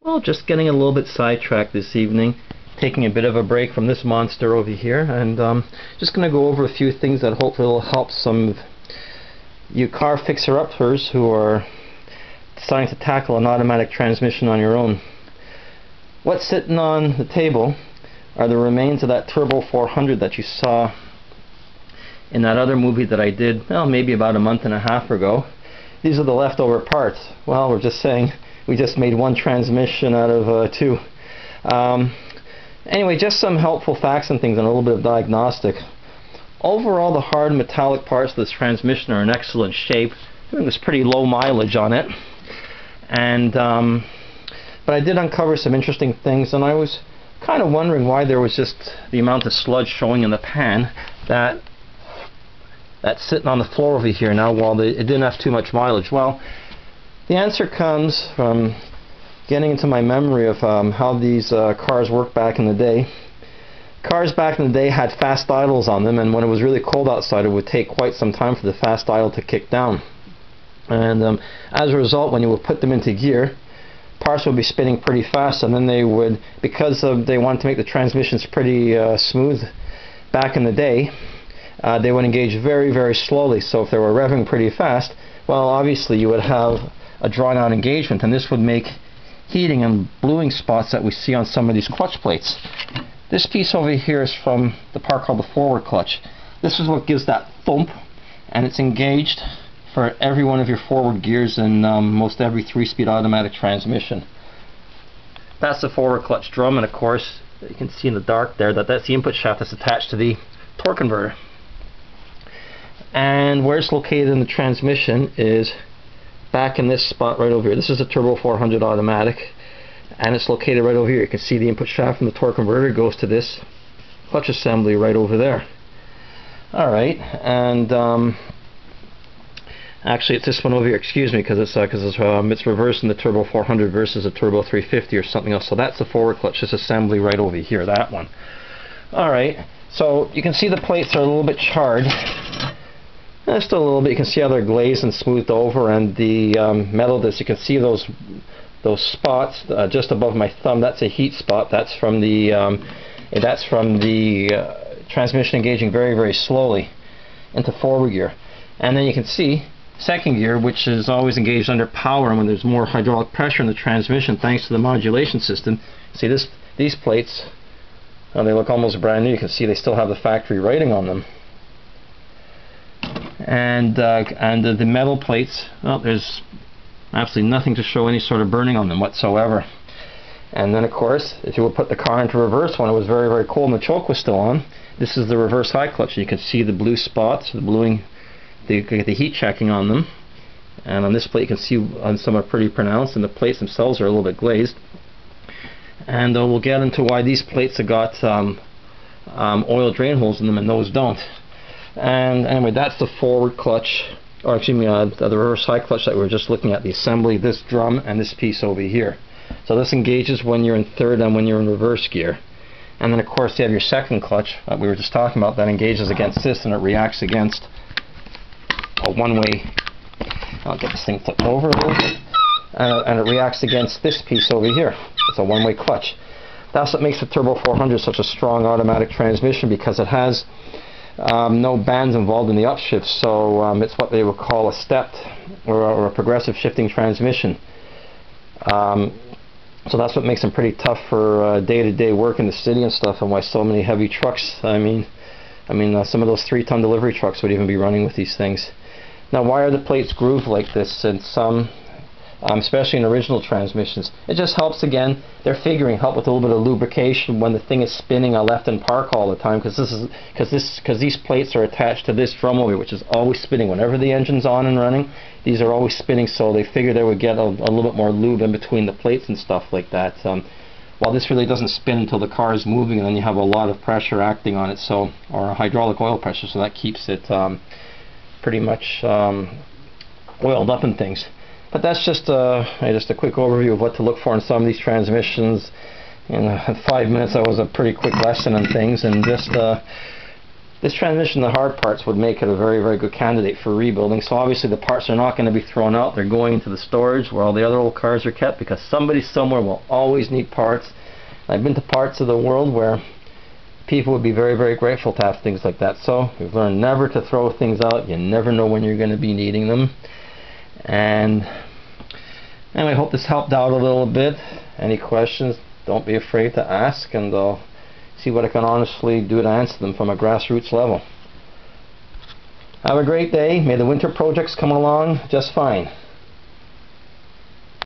Well, just getting a little bit sidetracked this evening, taking a bit of a break from this monster over here, and just going to go over a few things that hopefully will help some of you car fixer-uppers who are deciding to tackle an automatic transmission on your own. What's sitting on the table are the remains of that Turbo 400 that you saw in that other movie that I did, well, maybe about a month and a half ago. These are the leftover parts. Well, we're just saying we just made one transmission out of two. Anyway, just some helpful facts and things and a little bit of diagnostic. Overall, the hard metallic parts of this transmission are in excellent shape. I think there's pretty low mileage on it. And but I did uncover some interesting things, and I was kind of wondering why there was just the amount of sludge showing in the pan that's sitting on the floor over here now while it didn't have too much mileage. Well, the answer comes from getting into my memory of how these cars worked back in the day. Cars back in the day had fast idles on them, and when it was really cold outside it would take quite some time for the fast idle to kick down. And as a result, when you would put them into gear, parts would be spinning pretty fast, and then they would, because they wanted to make the transmissions pretty smooth back in the day, they would engage very, very slowly. So if they were revving pretty fast, well, obviously you would have a drawn-out engagement, and this would make heating and bluing spots that we see on some of these clutch plates. This piece over here is from the part called the forward clutch. This is what gives that thump, and it's engaged for every one of your forward gears in most every 3-speed automatic transmission. That's the forward clutch drum, and of course you can see in the dark there that that's the input shaft that's attached to the torque converter. And where it's located in the transmission is back in this spot right over here. This is a Turbo 400 automatic, and it's located right over here. You can see the input shaft from the torque converter goes to this clutch assembly right over there. Alright, and actually it's this one over here, excuse me, because it's reversed in the Turbo 400 versus a Turbo 350 or something else. So that's the forward clutch, this assembly right over here, that one. Alright, so you can see the plates are a little bit charred. Just a little bit. You can see how they're glazed and smoothed over, and the metal disc, you can see those spots just above my thumb. That's a heat spot. That's from the transmission engaging very, very slowly into forward gear. And then you can see second gear, which is always engaged under power, and when there's more hydraulic pressure in the transmission thanks to the modulation system. See these plates, they look almost brand new. You can see they still have the factory writing on them. And the metal plates, well, there's absolutely nothing to show any sort of burning on them whatsoever. And then of course, if you would put the car into reverse when it was very, very cold and the choke was still on, this is the reverse high clutch. You can see the blue spots, the bluing, you can get the heat checking on them. And on this plate you can see some are pretty pronounced, and the plates themselves are a little bit glazed. And we'll get into why these plates have got oil drain holes in them and those don't. And anyway, that's the forward clutch, or excuse me, the reverse high clutch that we were just looking at, the assembly, this drum and this piece over here. So this engages when you're in third and when you're in reverse gear. And then of course you have your second clutch that we were just talking about that engages against this, and it reacts against a one-way, I'll get this thing flipped over a little bit, and it reacts against this piece over here. It's a one-way clutch. That's what makes the Turbo 400 such a strong automatic transmission, because it has no bands involved in the upshift, so it's what they would call a stepped or a progressive shifting transmission. So that's what makes them pretty tough for day-to-day work in the city and stuff, and why so many heavy trucks, I mean some of those 3-ton delivery trucks would even be running with these things. Now, why are the plates grooved like this in some, especially in original transmissions? It just helps, again, they're figuring, help with a little bit of lubrication when the thing is spinning left in park all the time, because these plates are attached to this drum over here, which is always spinning. Whenever the engine's on and running, these are always spinning, so they figure they would get a little bit more lube in between the plates and stuff like that. While this really doesn't spin until the car is moving, and then you have a lot of pressure acting on it, so, or hydraulic oil pressure, so that keeps it pretty much oiled up and things. But that's just a quick overview of what to look for in some of these transmissions. In 5 minutes that was a pretty quick lesson on things, and just this transmission, the hard parts, would make it a very, very good candidate for rebuilding. So obviously the parts are not going to be thrown out. They're going into the storage where all the other old cars are kept, because somebody somewhere will always need parts. I've been to parts of the world where people would be very, very grateful to have things like that. So we've learned never to throw things out. You never know when you're going to be needing them. And I hope this helped out a little bit. Any questions, don't be afraid to ask, and I'll see what I can honestly do to answer them from a grassroots level. Have a great day. May the winter projects come along just fine.